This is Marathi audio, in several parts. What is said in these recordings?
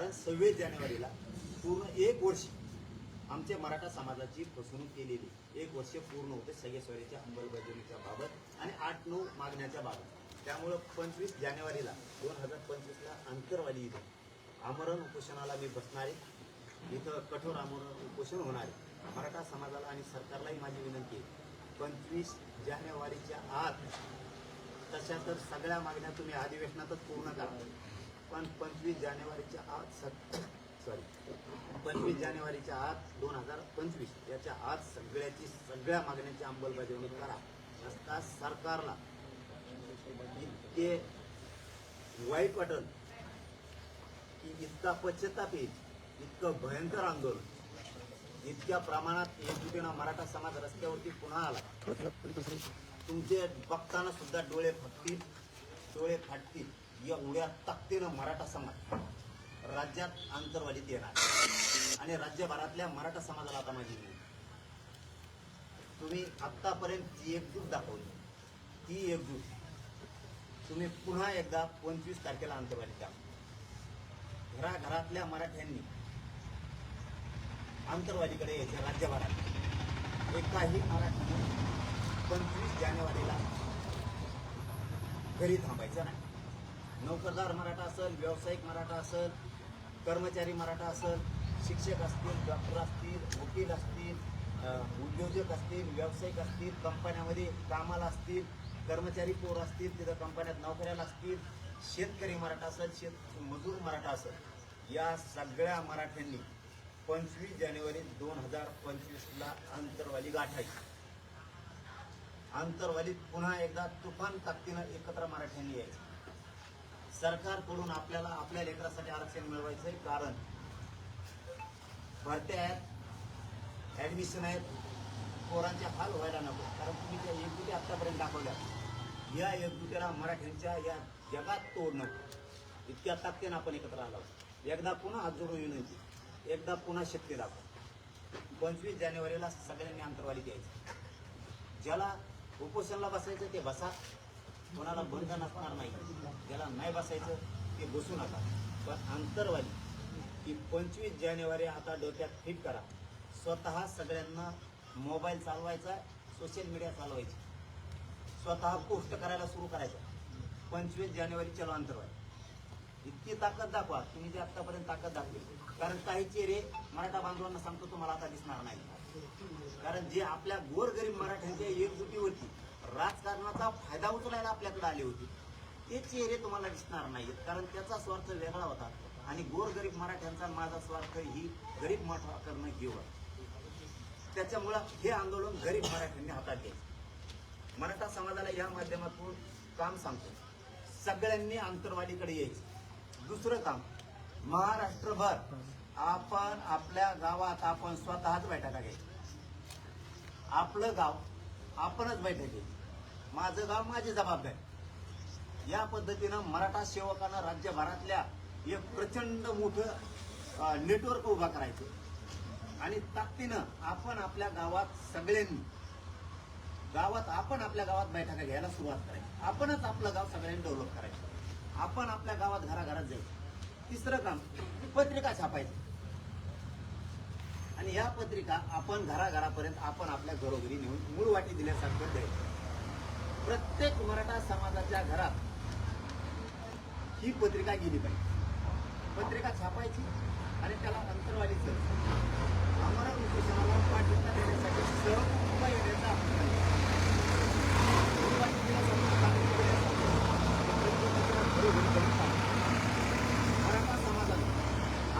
कारण 26 जानेवारीला पूर्ण एक वर्ष आमच्या मराठा समाजाची फसवणूक केलेली 1 वर्ष पूर्ण होते सगळ्या अंमलबजावणीच्या बाबत आणि 8-9 मागण्याच्या बाबत. त्यामुळं 25 जानेवारीला 2025ला आंतरवाली इथे आमरण उपोषणाला मी बसणार आहे. इथं कठोर आमरण उपोषण होणार आहे. मराठा समाजाला आणि सरकारलाही माझी विनंती आहे, 25 जानेवारीच्या आत तशा तर सगळ्या मागण्या तुम्ही अधिवेशनातच पूर्ण करा, पण 25 जानेवारीच्या आत 25 जानेवारीच्या आत 2025 याच्या आत सगळ्या मागण्यांची अंमलबजावणी करा. नसता सरकारला इतके वाईट वाटल की इतका पश्चाताप येईल, इतकं भयंकर आंदोलन, इतक्या प्रमाणात एकजुटीनं मराठा समाज रस्त्यावरती पुन्हा आला, तुमचे बघताना सुद्धा डोळे फाटतील. एवढ्या ताकदीनं मराठा समाज राज्यात आंतरवालीत येणार आणि राज्यभरातल्या मराठा समाजाला आता माझी विनंती, तुम्ही आत्तापर्यंत जी एकजूट दाखवली ती एकजूट तुम्ही पुन्हा एकदा 25 तारखेला आंतरवालीत द्या. घराघरातल्या मराठ्यांनी आंतरवालीकडे यायचे. राज्यभरात एकाही मराठ्याने 25 जानेवारीला घरी थांबायचं नाही. नोकरदार मराठा असेल, व्यावसायिक मराठा असेल, कर्मचारी मराठा असेल, शिक्षक असतील, डॉक्टर असतील, वकील असतील, उद्योजक असतील, व्यावसायिक असतील, कंपन्यामध्ये कामाला असतील, कर्मचारी पोर असतील, तिथं कंपन्यात नोकऱ्याला असतील, शेतकरी मराठा असेल, मजूर मराठा असेल, या सगळ्या मराठ्यांनी 25 जानेवारी 2025ला आंतरवाली गाठायची. आंतरवालीत पुन्हा एकदा तुफान ताकदीनं एकत्र मराठ्यांनी यायचं. सरकारकडून आपल्याला आपल्या लेकरासाठी आरक्षण मिळवायचंय, कारण भरत्या आहेत, ऍडमिशन आहेत, पोरांचे हाल व्हायला नको. कारण तुम्ही त्या एकजुटी आतापर्यंत दाखवल्या, या एकजुटीला मराठ्यांच्या या जगात तोडणं, इतक्या ताकदीनं आपण एकत्र आलो. एकदा पुन्हा हात जोडून विनंती, एकदा पुन्हा शक्ती दाखव. 25 जानेवारीला सगळ्यांनी आंतरवालीत यायचं. ज्याला उपोषणाला बसायचं ते बसा, कोणाला बंधन असणार नाही. ज्याला नाही बसायचं ते बसू नका. पण आंतरवाली ही 25 जानेवारी आता डोक्यात फिट करा. स्वतः सगळ्यांना मोबाईल चालवायचा, सोशल मीडिया चालवायची, स्वतः पोस्ट करायला सुरू करायचं. 25 जानेवारी चलो आंतरवाली, इतकी ताकद दाखवा तुम्ही जे आतापर्यंत ताकद दाखवली. कारण काही चेहरे मराठा बांधवांना सांगतो तुम्हाला आता दिसणार नाही. कारण जे आपल्या गोरगरीब मराठ्यांच्या एकजुटीवरती राजकारणाचा फायदा उचलायला आपल्याकडे आले होते, ते चेहरे तुम्हाला दिसणार नाहीत. कारण त्याचा स्वार्थ वेगळा होता आणि गोरगरीब मराठ्यांचा माझा स्वार्थ ही गरीब मोठा करणं घेऊन, त्याच्यामुळं हे आंदोलन गरीब मराठ्यांनी हातात घ्यायचं. मराठा समाजाला या माध्यमातून काम सांगतो, सगळ्यांनी आंतरवालीकडे यायचं. दुसरं काम, महाराष्ट्रभर आपण आपल्या गावात आपण स्वतःच बैठका घ्यायची. आपलं गाव आपणच बैठक घ्यायची. माझं गाव माझी जबाबदारी. या पद्धतीनं मराठा सेवकांना राज्यभरातल्या एक प्रचंड मोठं नेटवर्क उभा करायचं आणि ताकदीनं आपण आपल्या गावात सगळ्यांनी आपण आपल्या गावात बैठका घ्यायला सुरुवात करायची. आपणच आपलं गाव सगळ्यांनी डेव्हलप करायचं. आपण आपल्या गावात घराघरात जायचं. तिसरं काम, पत्रिका छापायची आणि या पत्रिका आपण घराघरापर्यंत आपण आपल्या घरोघरी नेऊन मूळ वाटी दिल्यासारखं द्यायचं. प्रत्येक मराठा समाजाच्या घरात ही पत्रिका गेली पाहिजे. पत्रिका छापायची आणि त्याला अंतरवालीचं आमरण उपोषणाला पाठिंबा देण्यासाठी सहकुटुंब येण्याचा मराठा समाजाने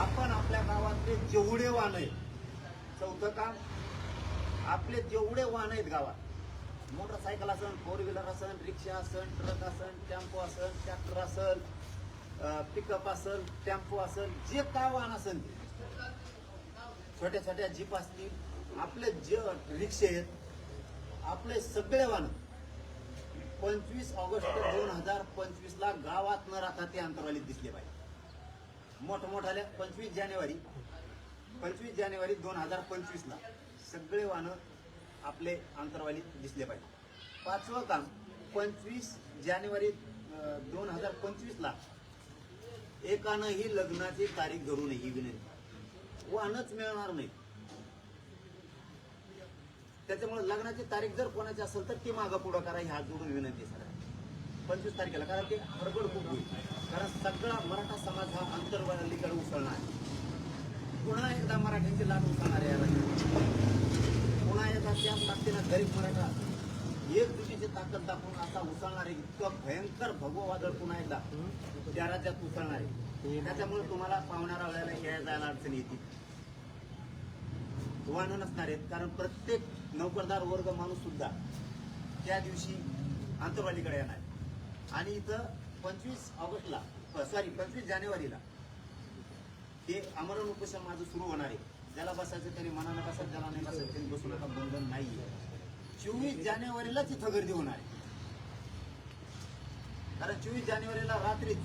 आपण आपल्या गावातले जेवढे वाहन आहेत, चौथं काम, आपले जेवढे वाहन आहेत गावात, मोटरसायकल असेल, 4 व्हीलर असेल, रिक्षा असेल, ट्रक असेल, टेम्पो असेल, ट्रॅक्टर असेल, पिकअप असेल, टेम्पो असेल, जे काय वाहन असेल, छोट्या छोट्या जीप असतील, आपले जे रिक्षे आहेत, आपले सगळे वाहन 25 ऑगस्ट 2025ला गावात न राहता ते आंतरवालीत दिसले पाहिजे. मोठमोठाल्या 25 जानेवारी 2025ला सगळे वाहनं आपले आंतरवालीत दिसले पाहिजे. पाचवं काम, 25 जानेवारी 2025ला एकानंही लग्नाची तारीख धरू नये ही विनंती. वाहनच मिळणार नाही. त्याच्यामुळे लग्नाची तारीख जर कोणाची असेल तर ती मागं पुढं करा ही हात जोडून विनंती सर. 25 तारखेला, कारण ते हडबड खूप होईल. कारण सगळा मराठा समाज हा अंतर्वालीकडे उसळणार आहे. पुन्हा एकदा मराठ्यांची लाट उसळणार आहे. पुन्हा एकदा त्या ताकदीनं गरीब मराठा एकजुटीची ताकद दाखवून असा उसळणार आहे. इतकं भयंकर भगवं वादळ पुन्हा एकदा त्या राज्यात उसळणार आहे. त्याच्यामुळे तुम्हाला पावणारा वेळेला यायला जायला अडचणी येतील. वाहनं नसणार आहेत. कारण प्रत्येक नोकरदार वर्ग माणूस सुद्धा त्या दिवशी आंतरवालीकडे येणार. आणि इथं 25 जानेवारीला हे आमरण उपोषण माझं सुरू होणार आहे. ज्याला बसायचं त्यांनी मनानं बसा, ज्याला नाही बसायचं त्यांनी बसू नका. बंधन नाहीये. 24 जानेवारीलाच इथं गर्दी होणार आहे. कारण 24 जानेवारीला रात्रीच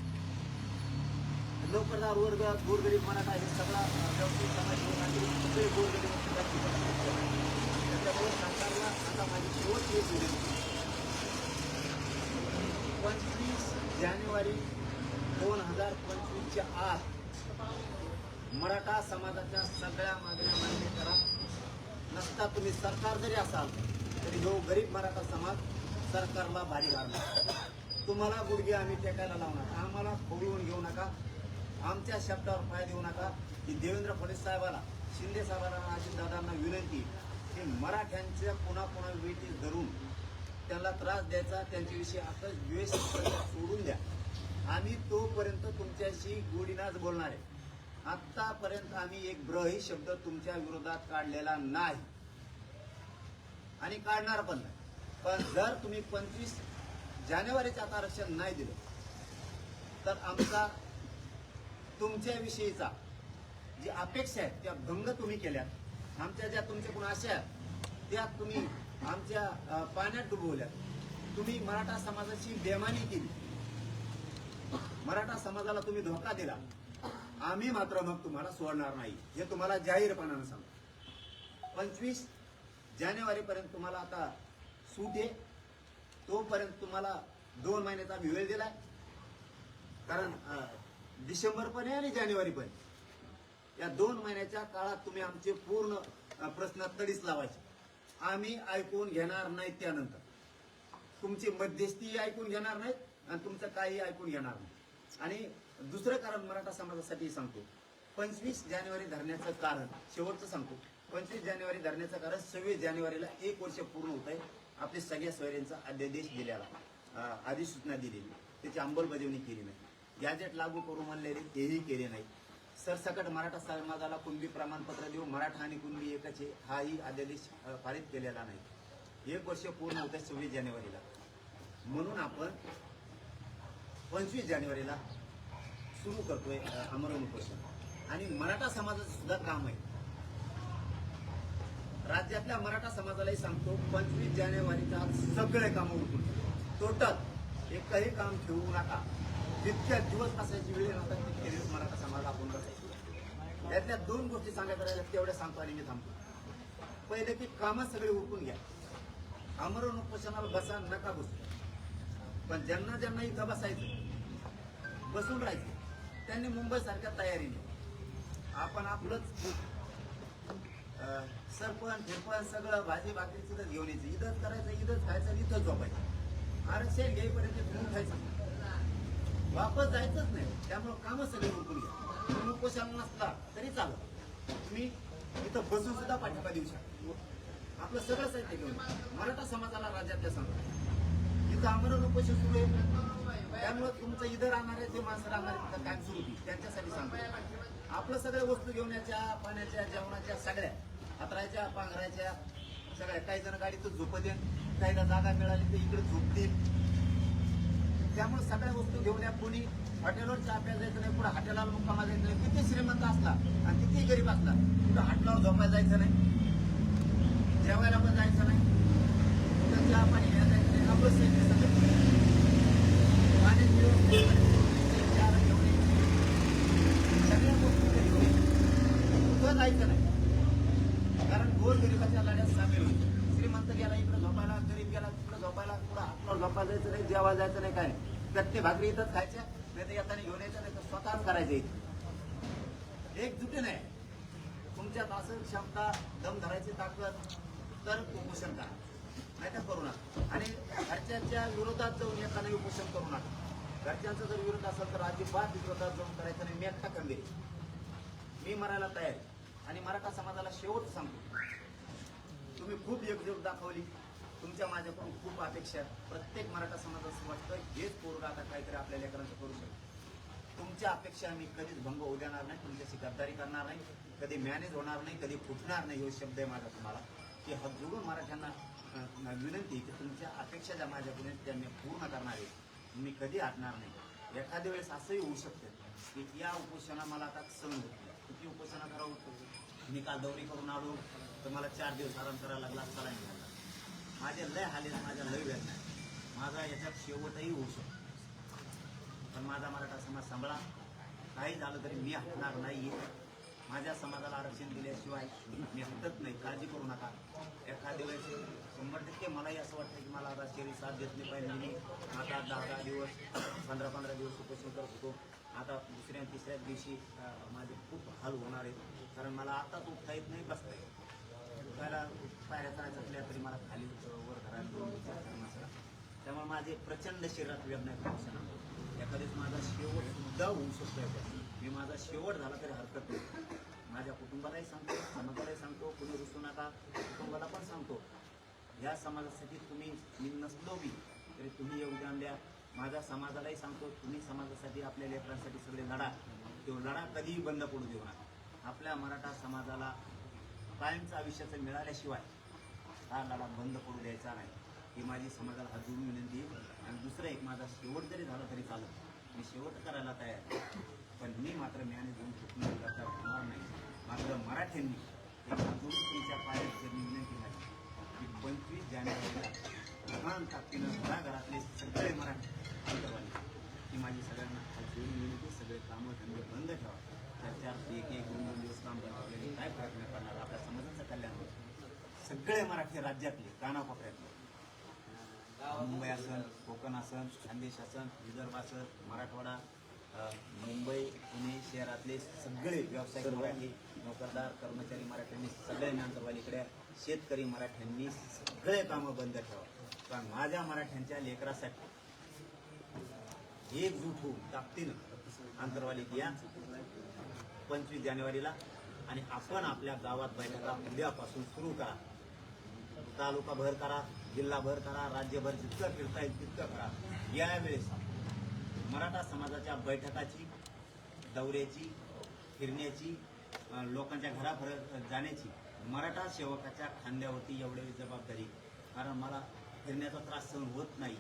नोकरदार वर्ग, गोरगरीब मराठा हे सगळा व्यवसायिक समाज सगळे गोरगरीब त्याच्यामुळे सरकारला आता माझी शेवटची एक विनंती. 25 जानेवारी 2025च्या आत मराठा समाजाच्या सगळ्या मागण्या मान्य करा. नसता तुम्ही सरकार जरी असाल तरी जो गरीब मराठा समाज सरकारला भारी घालणार. तुम्हाला गुडघे आम्ही टेकायला लावणार. आम्हाला खोडून घेऊ नका. आमच्या शब्दावर पाय देऊ नका. की देवेंद्र फडणवीस साहेबाला, शिंदे साहेबांना, अजितदादांना विनंती की मराठ्यांच्या पुन्हा वेटी धरून त्यांना त्रास द्यायचा, त्यांच्याविषयी आता द्वेष सोडून द्या. आम्ही तोपर्यंत तुमच्याशी गोडीनाच बोलणार आहे. आतापर्यंत आम्ही एक ब्रही शब्द तुमच्या विरोधात काढलेला नाही आणि काढणार पण नाही. पण जर तुम्ही 25 जानेवारीचं आता आरक्षण नाही दिलं तर आमचा तुमच्याविषयीचा जी अपेक्षा आहेत त्या भंग तुम्ही केल्यात. आमच्या ज्या तुमच्याकडून आशा आहेत त्या तुम्ही आमच्या पाण्यात डुबवल्यात. तुम्ही मराठा समाजाची बेमानी केली. मराठा समाजाला तुम्ही धोका दिला. आम्ही मात्र मग तुम्हाला सोडणार नाही हे तुम्हाला जाहीरपणानं सांगतो. 25 जानेवारीपर्यंत तुम्हाला आता सूट आहे. तोपर्यंत तुम्हाला 2 महिन्याचा वेळ दिलाय. कारण डिसेंबर पण आहे आणि जानेवारी पण. या 2 महिन्याच्या काळात तुम्ही आमचे पूर्ण प्रश्न तडीस लावायचे. आम्ही ऐकून घेणार नाही. त्यानंतर तुमची मध्यस्थी ऐकून घेणार नाहीत आणि तुमचं काही ऐकून घेणार नाही. आणि दुसरं कारण मराठा समाजासाठी सांगतो. 25 जानेवारी धरण्याचं कारण शेवटचं सांगतो. 25 जानेवारी धरण्याचं कारण 26 जानेवारीला 1 वर्ष पूर्ण होत आहे. आपल्या सगळ्या सोयऱ्यांचा अध्यादेश दिलेला, अधिसूचना दिलेली, त्याची अंमलबजावणी केली नाही. गॅजेट लागू करू म्हणलेले तेही केले नाही. सरसकट मराठा समाजाला कुणबी प्रमाणपत्र देऊ, मराठा आणि कुणबी एकच आहे हाही अध्यादेश पारित केलेला नाही. 1 वर्ष पूर्ण होत आहे 26 जानेवारीला. म्हणून आपण 25 जानेवारीला सुरू करतोय आमरण उपोषण. आणि मराठा समाजाचं सुद्धा काम आहे. राज्यातल्या मराठा समाजालाही सांगतो 25 जानेवारीच्या सगळे कामं उरकून टोटल एकही काम ठेवू नका. जितक्या दिवस असायची वेळ नव्हता तितके दिवस मराठा समाज आपण बसायची. त्यातल्या 2 गोष्टी सांगायच्या राहिल्या तेवढ्या सांगतो आणि मी थांबतो. पहिले की कामं सगळे उरकून घ्या. आमरण उपोषणाला बसा नका बसू. पण ज्यांना ज्यांना इथं बसायचं बसून राहायचं त्यांनी मुंबई सारख्या तयारीने आपण आपलंच सरपंच फिरपंच सगळं भाजी भाकरी सुद्धा घेऊन यायचं. इथंच करायचं, इथंच खायचं, इथंच झोपायचं. आरक्षण घेईपर्यंत फिरून खायचं, वापस जायचंच नाही. त्यामुळे कामं सगळे उरकून घ्या. तुम्ही उपोषण नसला तरी चालत. तुम्ही इथं बसून सुद्धा पाठिंबा देऊ शकता. आपलं सगळं साहित्य घेऊन मराठा समाजाला राज्यातल्या सांगतो इथं आमरण उपोषण सुरू आहे. त्यामुळे तुमचं इथं राहणारे जे माणसं राहणारे तिथं कायम सुरू होती त्यांच्यासाठी सांगतो. आपलं सगळ्या वस्तू घेऊन याच्या, पाण्याच्या, जेवणाच्या, सगळ्या हातरायच्या, पांघरायच्या सगळ्या. काही जण गाडीतच झोपत येईल, काही जागा मिळाली तर इकडे झोपतील. त्यामुळे सगळ्या वस्तू घेऊन या. कोणी हॉटेलवर चहा प्यायला जायचं नाही, पुढे हॉटेलवर मुक्कामा जायचं नाही. किती श्रीमंत असला आणि किती गरीब असला पुढे हॉटेलवर झोपायला जायचं नाही, जेवायला पण जायचं नाही, कुठं चहा पाणी घ्यायला जायचं नाही. आपलं सगळं पाण्याची व्यवस्था घेऊन सगळ्या वस्तू घेऊन कुठं जायचं नाही. कारण गोरगरिबाच्या लढ्यात सामील होईल. श्रीमंत गेला इकडे झोपायला, गरीब गेला तिकडे झोपायला, पुढे हातवर झोपायला जायचं नाही, जेवायला जायचं नाही, काय नाही. प्रत्येक भाकरी इथंच खायच्या, नाही तर येताना घेऊन यायचं नाही तर स्वतःच करायचं इथे. एकजुटीने तुमच्यात असं क्षमता दम धरायची ताकद तर उपोषण करा, नाही तर करू नका. आणि घरच्यांच्या विरोधात जाऊन येताना उपोषण करू नका. घरच्यांचा जर विरोध असेल तर अजिबात विरोधात जाऊन करायचं नाही. मी एकटा खंबीर आहे. मी मरायला तयार आहे. आणि मराठा समाजाला शेवट सांगतो, तुम्ही खूप एकजूट दाखवली. तुमच्या माझ्याकडून खूप अपेक्षा आहेत. प्रत्येक मराठा समाजाचं वाटतं हेच पोरगा आता काहीतरी आपल्या लेकरांचं करू शकतो. तुमच्या अपेक्षा मी कधीच भंग होऊ देणार नाही. तुमच्याशी गद्दारी करणार नाही. कधी मॅनेज होणार नाही, कधी फुटणार नाही. हे शब्द आहे माझा तुम्हाला की हात जोडून मराठ्यांना विनंती की तुमच्या अपेक्षा ज्या माझ्याकडून आहेत त्या मी पूर्ण करणार आहे. मी कधी हटणार नाही. एखाद्या वेळेस असंही होऊ शकतं की या उपोषणा मला आता सहन होत नाही. किती उपोषणा करावं. मी काल दौरी करून आलो तर मला 4 दिवस आराम करायला लागला, सलाईन घ्यायला. माझे लय हाल आहेत, माझ्या लय वेदना आहे. माझा याच्यात शेवटही होऊ शकतो. पण माझा मराठा समाज सांभाळा. काही झालं तरी मी हटणार नाही. माझ्या समाजाला आरक्षण दिल्याशिवाय मी हटत नाही. काळजी करू नका. एखाद्या वेळेस 100% मलाही असं वाटतं की मला राजकीय साथ देत नाही पाहिजे. मी आता 10-10 दिवस 15-15 दिवस उपोषण करत होतो. आता दुसऱ्या तिसऱ्या दिवशी माझे खूप हाल होणार आहे. कारण मला आताच उठता येत नाही, बसता येत. उठायला पायऱ्या करायचं असल्या तरी मला खाली वर घरात नसला. त्यामुळे माझे प्रचंड शरीरात वेदना आहे. एखाद्याच माझा शेवट सुद्धा होऊ शकतो. मी माझा शेवट झाला तरी हरकत नाही. माझ्या कुटुंबालाही सांगतो, समाजालाही सांगतो, कुणी रुसू नका. कुटुंबाला पण सांगतो, या समाजासाठी तुम्ही मी नसलो बी तरी तुम्ही योगदान द्या. माझ्या समाजालाही सांगतो, तुम्ही समाजासाठी आपल्या लेकरांसाठी सगळे लढा. तो लढा कधीही बंद पडू देऊ नका. आपल्या मराठा समाजाला कायमचं आयुष्याचं मिळाल्याशिवाय हा लढा बंद पडू द्यायचा नाही. ही माझी समाजाला हात जोडून विनंती आहे. आणि दुसरं एक, माझा शेवट जरी झाला तरी चालत, मी शेवट करायला तयार आहे. पण मी मात्र म्याने घेऊन चुकणार करता होणार नाही. मात्र मराठ्यांनी एक हात जोडून तुमच्या पायात जर विनंती झाली की 25 जानेवारीला लहान ताकदीनं घराघरातले सगळे मराठी अंतरवाली ही माझी सगळ्यांना हात जोडून विनंती. सगळे कामं धंदे बंद ठेवा. त्याच्यात एक 2 दिवस काम करण्यासाठी काय फरक नाही पडणार. आपल्या समाजाचं कल्याण होतं. सगळे मराठी राज्यातले कानाकोपऱ्यातले, मुंबई असन, कोकण असन, खानदेश असन, विदर्भ असन, मराठवाडा, मुंबई पुणे शहरातले सगळे व्यावसायिक मराठी, नोकरदार कर्मचारी मराठ्यांनी सगळे अंतरवालीकडे, शेतकरी मराठ्यांनी सगळे कामं बंद ठेवा. कारण माझ्या मराठ्यांच्या लेकरासाठी एकजूट होऊन ताकदीनं अंतरवालीत या 25 जानेवारीला. आणि आपण आपल्या गावात बैठका उद्यापासून सुरू करा. तालुका भर करा, जिल्हा भर करा, राज्यभर जितकं फिरता येईल तितकं करा. यावेळेस मराठा समाजाच्या बैठकाची, दौऱ्याची, फिरण्याची, लोकांच्या घराभर जाण्याची मराठा सेवकाच्या खांद्यावरती एवढी जबाबदारी. कारण मला फिरण्याचा त्रास सहन होत नाही.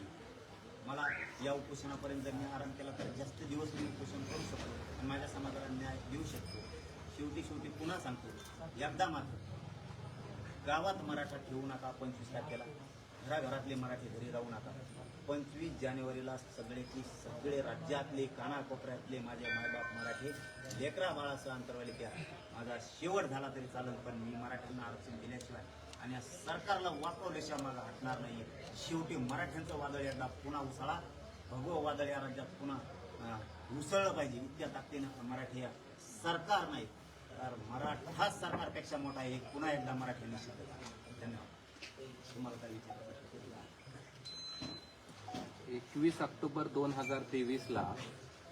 मला या उपोषणापर्यंत जर मी आराम केला तर जास्त दिवस मी उपोषण करू शकतो आणि माझ्या समाजाला न्याय देऊ शकतो. शेवटी पुन्हा सांगतो, एकदा मात्र गावात मराठा ठेवू नका. 25 तारखेला घराघरातले मराठी घरी राहू नका. 25 जानेवारीला सगळे राज्यातले कानाकोपऱ्यातले माझे मायबाप मराठी लेकरा बाळासह अंतरवाली द्या. माझा शेवट झाला तरी चालेल, पण मी मराठ्यांना आरक्षण दिल्याशिवाय आणि या सरकारला वाकवल्याशिवाय मला हटणार नाही. शेवटी मराठ्यांचं वादळ एकदा पुन्हा उसळा. भगवं वादळ या राज्यात पुन्हा उसळलं पाहिजे. इतक्या ताकदीनं मराठी या सरकार नाही तर मराठा सरकारपेक्षा मोठा आहे. पुन्हा एकदा मराठ्यांनी सिद्ध झाला. धन्यवाद. तुम्हाला काय विचारायचं? 21 ऑक्टोबर 2023ला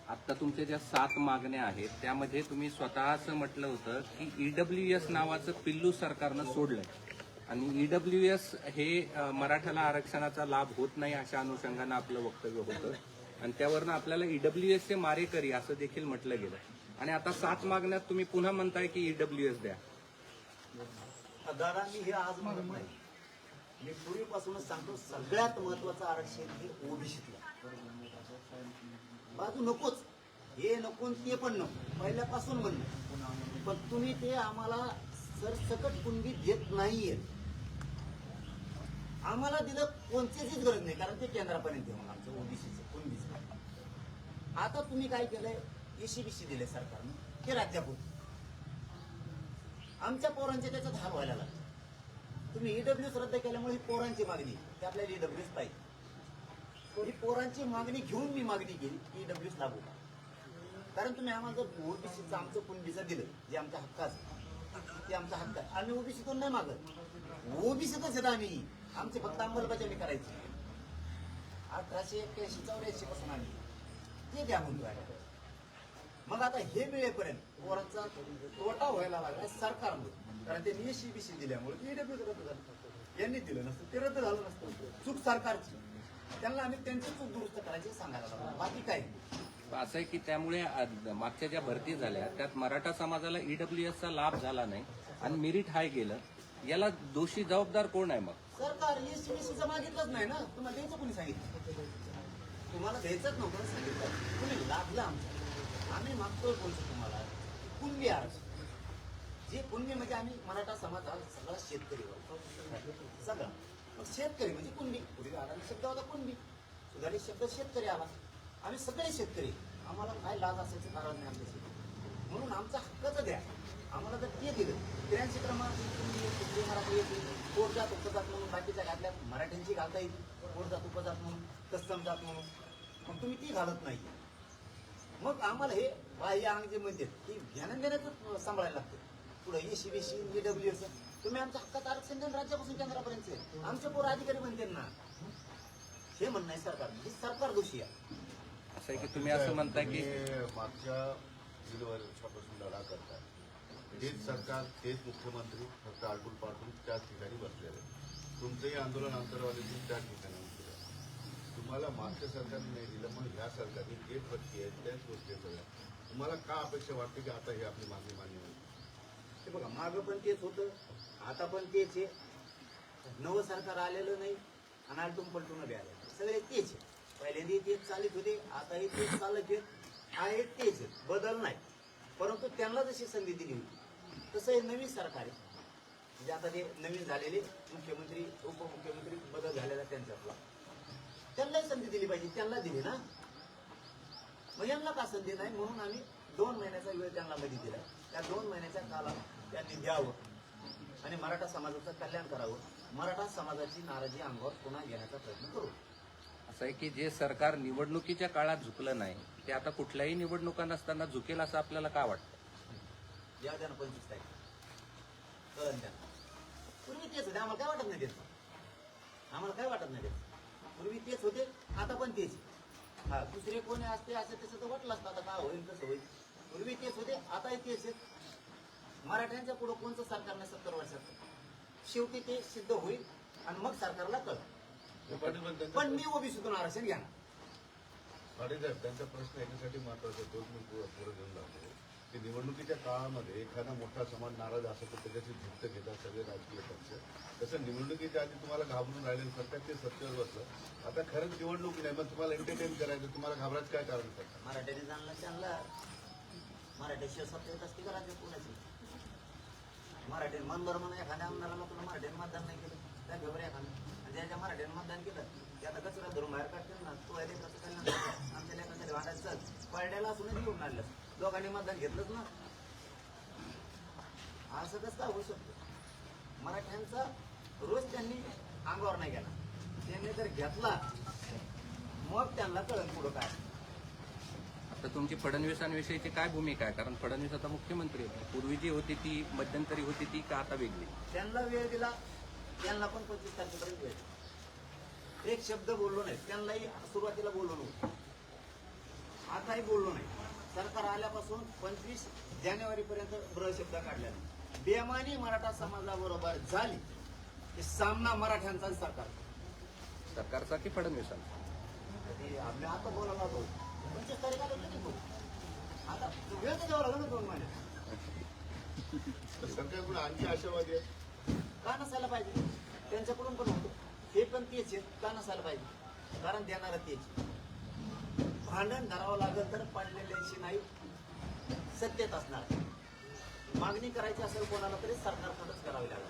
आत्ता तुमच्या ज्या 7 मागण्या आहेत त्यामध्ये तुम्ही स्वतः असं म्हटलं होतं की EWS नावाचं पिल्लू सरकारनं सोडलंय आणि EWS हे मराठ्याला आरक्षणाचा लाभ होत नाही अशा अनुषंगानं आपलं वक्तव्य होतं आणि त्यावरनं आपल्याला EWS चे मारेकरी असं देखील म्हटलं गेलं. आणि आता 7 मागण्यात तुम्ही पुन्हा म्हणताय की EWS द्या. दादा, मी हे आज म्हणत नाही. मी पूर्वीपासूनच सांगतो, सगळ्यात महत्वाचं आरक्षण हे ओबीसीतलं. बाजू नकोच, हे नको ते पण नको, पहिल्यापासून म्हणणं. पण तुम्ही ते आम्हाला सरसकट कुणबी देत नाहीये. आम्हाला दिलं कोणतीच गरज नाही, कारण ते केंद्रापर्यंत येऊन आमचं ओबीसीचं कुणबीचं. आता तुम्ही काय केलंय, ECBC दिले सरकारनं, हे राज्यापुरतं. आमच्या पोरांचे त्याच्यात हाल व्हायला लागले. तुम्ही EWS रद्द केल्यामुळे ही पोरांची मागणी, की आपल्याला EWS पाहिजे. ही पोरांची मागणी घेऊन मी मागणी केली की EWS लागू. कारण तुम्ही आम्हाला जर ओबीसीचं आमचं कुणबीचं दिलं जे आमच्या हक्काचं ते आमचा हक्क आहे. आम्ही ओबीसीतून नाही मागत, ओबीसीतच येत आम्ही. आमची फक्त अंमलबजावणी करायची. 1881-84 पासून आम्ही ते द्या म्हणतो. मग आता हे मिळेपर्यंत पोरांचा तोटा व्हायला लागला सरकारमुळे. कारण ते एससीबीसी दिल्यामुळे ईडब्ल्यू रद्द झालं. यांनी दिलं नसतं ते रद्द झालं नसतं. चूक सरकारची. त्यांना आम्ही त्यांची चूक दुरुस्त करायची सांगायला लागलो, बाकी काय नाही. असं आहे की त्यामुळे मागच्या ज्या भरती झाल्या त्यात मराठा समाजाला ईडब्ल्यूएसचा लाभ झाला नाही आणि मेरिट हाय गेलं. याला दोषी जबाबदार कोण आहे मग? सरकार एससीबीसीचं मागितलंच नाही ना. तुम्हाला द्यायचं कोणी सांगितलं? तुम्हाला द्यायचंच नव्हतं सांगितलं. तुम्ही लाभलं आमचं. आम्ही मागतोय बोलतो तुम्हाला कुणबी आरक्षण. जे कुणबी म्हणजे आम्ही मराठा समाज हा सगळा शेतकरी सगळा. मग शेतकरी म्हणजे कुणबी. पूर्वी आला शब्द होता कुणबी, सुधारित शब्द शेतकरी आला. आम्ही सगळे शेतकरी. आम्हाला काय लाज असायचं कारण नाही आमच्या शेतकरी. म्हणून आमचा हक्कच द्या. आम्हाला जर ते दिलं 83 क्रमांक मराठी येते, कोट जात उपजात म्हणून बाकीच्या घातल्या मराठ्यांची घालता येईल, कोट जात उपजात म्हणून, कस्तम जात म्हणून. मग तुम्ही ती घालत नाही. मग आम्हाला हे बाह्य अंग जे म्हणते की ध्यान देण्याचं सांभाळायला लागतं. पुढे एससीबीसी ईडब्ल्यूएस तुम्ही आमच्या हक्कात आरक्षण द्या राज्यापासून केंद्रापर्यंत. आमचे पोर अधिकारी म्हणते ना, हे म्हणणं आहे सरकार. हे सरकार दोषी आहे. असं आहे की तुम्ही असं म्हणताय की मागच्या दीड वर्षापासून लढा करताय. तेच सरकार, तेच मुख्यमंत्री फक्त आलटून पालटून त्याच ठिकाणी बसलेले. तुमचंही आंदोलन अंतरवालीतून त्याच ठिकाणी केलं. तुम्हाला मागच्या सरकारने नाही दिलं, पण ह्या सरकारने जे पत्ती आहेत त्याच गोष्टी सगळ्या. तुम्हाला का अपेक्षा वाटते की आता ही आपली मागणी मान्य होईल? ते बघा, मागं पण तेच होतं, आता पण तेच आहे. नवं सरकार आलेलं नाही आणि आलटून पलटून बी आलेलं सगळे तेच आहे. पहिल्यांदा तेच चालित होते, आताही तेच चालत आहे तेच आहे. बदल नाही. परंतु त्यांना जशी संधी दिली होती तसं हे नवीन सरकार आहे. म्हणजे आता ते नवीन झालेले मुख्यमंत्री उपमुख्यमंत्री बदल झालेला त्यांच्यातला, त्यांनाही संधी दिली पाहिजे. त्यांना दिली ना, मग यांना का संधी नाही? म्हणून आम्ही 2 महिन्याचा वेळ त्यांना मध्ये दिला. त्या 2 महिन्याच्या काळात त्यांनी द्यावं आणि मराठा समाजाचं कल्याण करावं. मराठा समाजाची नाराजी अंगावर पुन्हा घेण्याचा प्रयत्न करू. असं आहे की जे सरकार निवडणुकीच्या काळात झुकलं नाही ते आता कुठल्याही निवडणुका नसताना झुकेल असं आपल्याला का वाटतं? या द्या ना 25 तारीख कळण द्या. पूर्वी तेच होते, आम्हाला काय वाटत नाही त्याचं. आम्हाला काय वाटत नाही त्याचं. पूर्वी तेच होते, आता पण तेच. हा, दुसरे कोणी असते असं तसं तर वाटलं असतं. आता काय होईल कसं होईल. पूर्वी तेच होते, आताही तेच आहेत. मराठ्यांच्या पुढं कोणतं सरकार नाही 70 वर्षात. शेवटी ते सिद्ध होईल आणि मग सरकारला कळतं. पण मी ओबीसीतून आरक्षण घ्या. पाटील साहेब, त्यांचा प्रश्न याच्यासाठी महत्वाचा तोच मी पुढे घेऊन लागतो की निवडणुकीच्या काळामध्ये एखादा मोठा समाज नाराज असतो तर त्याच्याशी झुक्त घेतात सगळे राजकीय पक्ष. तसं निवडणुकीच्या आधी तुम्हाला घाबरून राहिले सरकार ते सत्तेवर बसलं. आता खरंच निवडणूक नाही, मग तुम्हाला एंटरटेन करायचं, तुम्हाला घाबरायचं काय कारण करतात? मराठ्याने जाणलं त्यांना. मराठ्याशिवाय सत्ता येत असते का राज्यात कोणाची? मराठ्याने मनभर म्हणून एखाद्या आमदाराला पुन्हा मराठ्याने मतदान नाही केलं त्या घेवर एखादं. आणि ज्याच्या मराठ्याने मतदान केलं ते आता कचरा धरून बाहेर काढतील ना. तो लेकराचं कल्याण आमच्या लेकरांसाठी वाटायचं पळड्याला असूनच घेऊन आणलं. दोघांनी मतदान घेतलंच ना. असं कसं काय होऊ शकतं? मराठ्यांचा रोज त्यांनी अंगावर नाही गेला. त्यांनी जर घेतला मग त्यांना कळलं पुढं काय. आता तुमची फडणवीसांविषयीची काय भूमिका आहे? कारण फडणवीस आता मुख्यमंत्री होते. पूर्वी जी होती ती मध्यंतरी होती ती का आता वेगळी? त्यांना वेळ दिला, त्यांना पण 25 तारखेपर्यंत वेळ. एक शब्द बोललो नाही. त्यांनाही सुरुवातीला बोललो नव्हतं, आताही बोललो नाही. सरकार आल्यापासून 25 जानेवारीपर्यंत शब्द काढल्या. बेमानी मराठा समाजाबरोबर झाली की सामना मराठ्यांचा सरकार. सरकारचा की फडणवीसांचा? आम्ही आता बोलायला होतो 25 तारखेला कधी बोलू. आता वेळ तर द्यावा लागेल ना 2 महिने. तर सरकारकडून आणखी आशावादी आहे का नसायला पाहिजे? त्यांच्याकडून पण होतं. हे पण तेच आहेत, का नसायला पाहिजे? कारण देणार तेच. भांडण धरावं लागेल तर पडलेल्याशी नाही, सत्तेत असणार. मागणी करायची असेल कोणाला तरी सरकारकडेच करावी लागेल.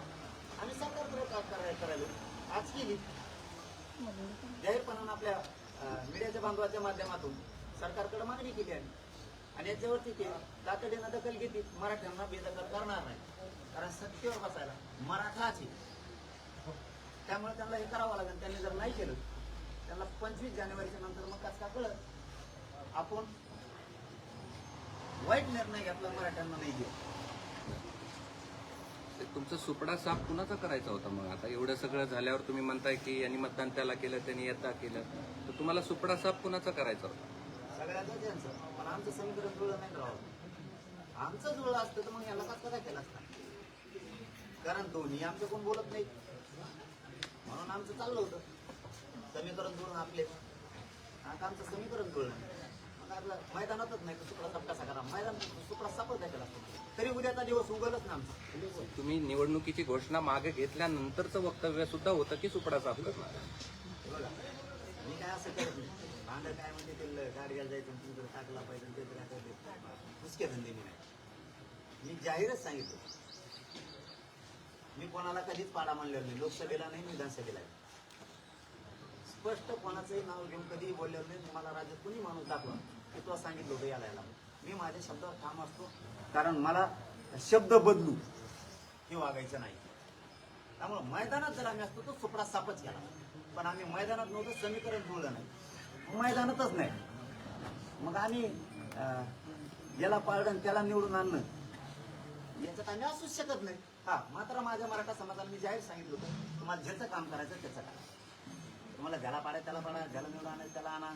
आम्ही सरकारकडे करायला आज केली जाहीरपणानं आपल्या मीडियाच्या बांधवाच्या माध्यमातून सरकारकडे मागणी केली आहे. आणि याच्यावरती ते तातडीनं दखल घेतली. मराठ्यांना बेदखल करणार नाही, कारण सत्तेवर बसायला मराठाची. त्यामुळे त्यांना हे करावं लागेल. त्यांनी जर नाही केलं त्यांना 25 जानेवारीच्या नंतर मग कसं का कळत आपण वाईट निर्णय घेतला मराठ्यांना नाही घेऊ. ते तुमचा सुपडा साफ कुणाचा करायचा होता मग? आता एवढं सगळं झाल्यावर तुम्ही म्हणताय की यांनी मतदान त्याला केलं, त्यांनी यता केलं, तर तुम्हाला सुपडा साफ कुणाचा करायचा होता? सगळ्यांचं त्यांचं, पण आमचं समीकरण जुळलं नाही राहत. आमचं जुळलं असतं तर मग याला कसं काय केलं असतं? कारण दोन्ही आमचं कोण बोलत नाही म्हणून आमचं चाललं होतं समीकरण जुळून आपले. आता आमचं समीकरण जुळलं नाही, मग आपलं मैदानातच नाही तर सुपडा साफ कसा करा? मैदान सुपडा साफच नाही केला असतो तरी उद्याचा दिवस उगलच ना आमचा. तुम्ही निवडणुकीची घोषणा मागे घेतल्यानंतरचं वक्तव्य सुद्धा होतं की सुपडा साफ करणार. बघा मी काय असं करत नाही. भांडं काय म्हणजे ते गाडीला जायचं तुमचं टाकला पाहिजे ते तर काय पुसके धंदे मी नाही. मी जाहीरच सांगितलं, मी कोणाला कधीच पाडा मानलेला नाही. लोकसभेला नाही, विधानसभेला नाही. स्पष्ट कोणाचंही नाव घेऊन कधीही बोललेलं नाही. मला राज्यात कुणी माणूस दाखवा की तुला सांगितलं होतं याला. मी माझ्या शब्दावर ठाम असतो, कारण मला शब्द बदलू हे वागायचं नाही. त्यामुळे मैदानात जर आम्ही असतो तो सुपडा सापच केला, पण आम्ही मैदानात नव्हतं, समीकरण जुळलं नाही, मैदानातच नाही. मग आम्ही याला पाळणं त्याला निवडून आणणं याच्यात आम्ही असूच शकत नाही. हा मात्र माझ्या मराठा समाजाला मी जाहीर सांगितलं होतं, तुम्हाला ज्याचं काम करायचं त्याचं करा. तुम्हाला ज्याला पाडा त्याला पाडा, ज्याला निवडून आणायचं त्याला आणा.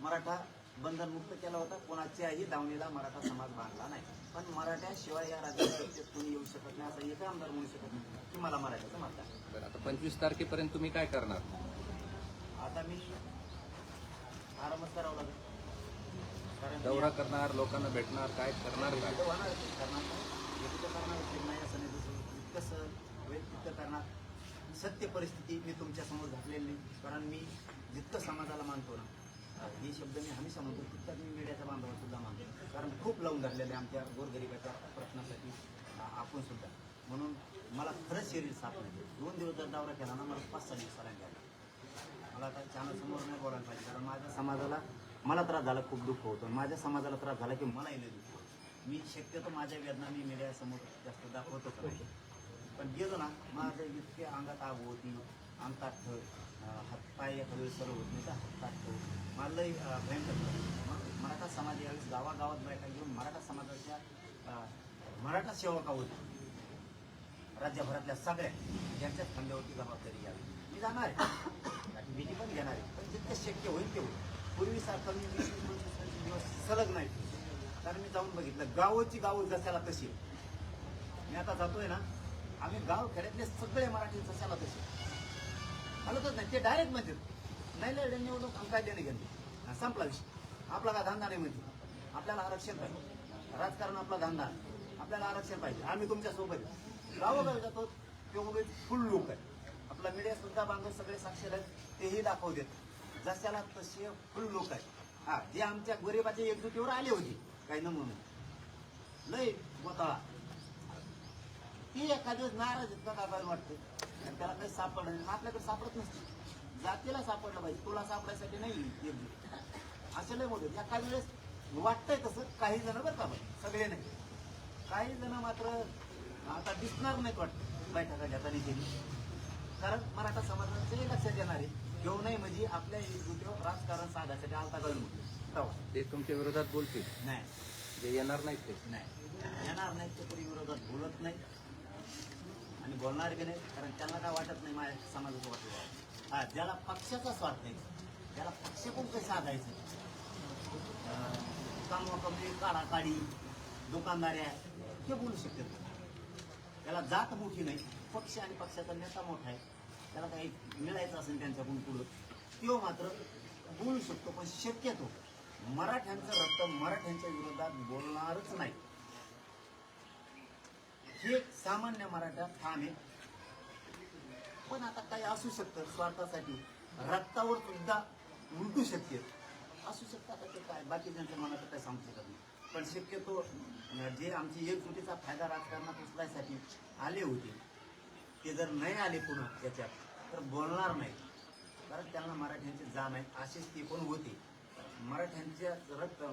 मराठा बंधनमुक्त केला होता. कोणाच्याही दावणीला मराठा समाज बांधला नाही. पण मराठ्याशिवाय या राज्यात कोणी येऊ शकत नाही, असं एकही आमदार म्हणू शकत नाही की मला मराठ्याचं मतदान. तर आता 25 तारखेपर्यंत तुम्ही काय करणार? आता मी आरामच करावं लागेल, कारण दौरा करणार, लोकांना भेटणार, काय करणार का? होणार नाही असं नाही. दुसरं इतकंच तितकं करणार. सत्य परिस्थिती मी तुमच्या समोर घातलेली नाही, कारण मी जितकं समाजाला मानतो ना, हे शब्द मी हमेशा म्हणतो, तितकं मी मीडियाच्या बांधवाला सुद्धा मानतो. कारण खूप लावून धरलेले आमच्या गोरगरिबाच्या प्रश्नासाठी आपण सुद्धा. म्हणून मला खरंच शरीर साफ नाही. 2 दिवस जर दौरा केला ना, मला 5-6 दिवसाला घ्यायला. मला आता चॅनल समोर नाही बोलायला पाहिजे, कारण माझ्या समाजाला मला त्रास झाला, खूप दुःख होतं. माझ्या समाजाला त्रास झाला की मलाही लय दुःख होतं. मी शक्यतो माझ्या वेदना मी मीडियासमोर जास्त दाखवतो नाही, पण गेलो ना माझं इतके अंगात आग होती, अंगात हातपाय एखाद्या सर्व होत नाही तर हातात मलाही भयंकर. मग मराठा समाज यावेळेस गावागावात बैठक घेऊन मराठा समाजाच्या मराठा सेवकावर राज्यभरातल्या सगळ्या ज्यांच्याच खांद्यावरती जबाबदारी घ्यावी. मी जाणार आहे, भीती पण घेणार आहे, पण जितकं शक्य होईल तेवढं. पूर्वीसारखं मी 20-25 दिवस सलग नाही, कारण मी जाऊन बघितलं गावची गावं जशाला तशी. मी आता जातोय ना, आम्ही गाव खेड्यातले सगळे मराठी जशाला तसे हलतच नाही. ते डायरेक्ट म्हणतात नाही लढे निवडणूक काय देणे घेणे, संपला विषय. आपला का धंदा नाही म्हणते, आपल्याला आरक्षण पाहिजे. राजकारण आपला धंदा, आपल्याला आरक्षण पाहिजे. आम्ही तुमच्या सोबत गावोगावी जातो, तेवढे फुल लोक आहेत. आपला मीडिया सुद्धा बांधव सगळे साक्षर आहेत, तेही दाखवतात जशाला तसे फुल लोक आहेत. हा, जे आमच्या गरिबाच्या एकजुटीवर आले होते काही न म्हणून लय गोताळा, ती एखाद्या नाराज इतका कापायला वाटतं, आणि त्याला काही सापडलं नाही. आपल्याकडे सापडत नसते. जातीला सापडलं पाहिजे, तुला सापडायसाठी नाही एकजूट. असे लय मोठे एखाद्या वेळेस वाटतंय तसं. काही जण बरं का, सगळे नाही, काही जण मात्र आता दिसणार नाहीत वाटतं बैठका घेताना केली. कारण मराठा समाजाचे लक्षात येणार आहे घेऊ नये म्हणजे आपल्या एकजुटीवर राजकारण साधायसाठी आलता कळून ते तुमच्या विरोधात बोलतील, नाही जे येणार नाहीत ते नाही येणार नाहीत. ते तरी विरोधात बोलत नाही आणि बोलणार बी नाही, कारण त्यांना काय वाटत नाही माझ्या समाजाचं वाटलं. हा, ज्याला पक्षाचा स्वार्थ नाही, त्याला पक्ष पण कसं साधायचं, कामोकमी काढाकाढी दुकानदाऱ्या हे बोलू शकतात. त्याला जात मोठी नाही, पक्ष आणि पक्षाचा नेता मोठा आहे, त्याला काही मिळायचं असेल त्यांच्याकडून पुढं तो मात्र बोलू शकतो. पण शक्यतो मराठ्यांचं रक्त मराठ्यांच्या विरोधात बोलणारच नाही, हे सामान्य मराठा ठाम आहे. पण आता काही असू शकतं स्वार्थासाठी रक्तावर सुद्धा उलटू शकते, असू शकतं. आता ते काय बाकी त्यांच्या मनात काय सांगू शकत नाही. पण शक्यतो जे आमची एकजुटीचा फायदा राजकारणात उचलायसाठी आले होते ते जर नाही आले पुन्हा त्याच्यात तर बोलणार नाही, कारण त्यांना मराठ्यांची जाण आहे. असेच ते पण होते. मराठ्यांच्या रक्त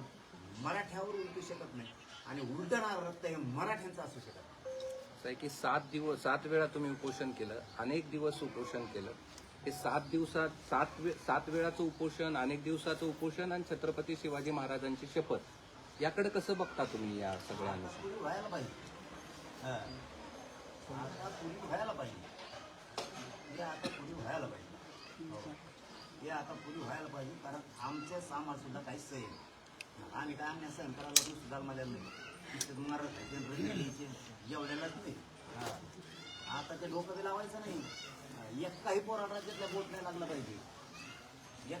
मराठ्यावर उलटू शकत नाही आणि उलटणार रक्त हे मराठ्यांचं असू शकत नाही. असं आहे की 7 वेळा तुम्ही उपोषण केलं, अनेक दिवस उपोषण केलं. हे 7 दिवसात 7 वेळाचं उपोषण, अनेक दिवसाचं उपोषण आणि छत्रपती शिवाजी महाराजांची शपथ, याकडे कसं बघता तुम्ही या सगळ्या अनुषंगाने? पुरी व्हायला पाहिजे. हा. आता पुरी व्हायला पाहिजे. हे आता पुरी व्हायला पाहिजे. हो. हे आता पुरी व्हायला पाहिजे, कारण आमच्या सामाज सुद्धा काही सहन नाही. आम्ही काय आम्ही सहन करायला सुद्धा मला नाही जेवढ्यालाच नाही. हा. आता ते डोकं ते लावायचं नाही. काही पोराला राज्यातल्या बोट नाही लागला पाहिजे.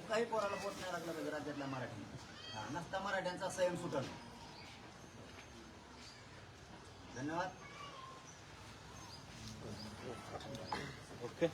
काही पोराला बोट नाही लागला पाहिजे राज्यातल्या मराठी. नसता मराठ्यांचा संयम सुटल. धन्यवाद. ओके.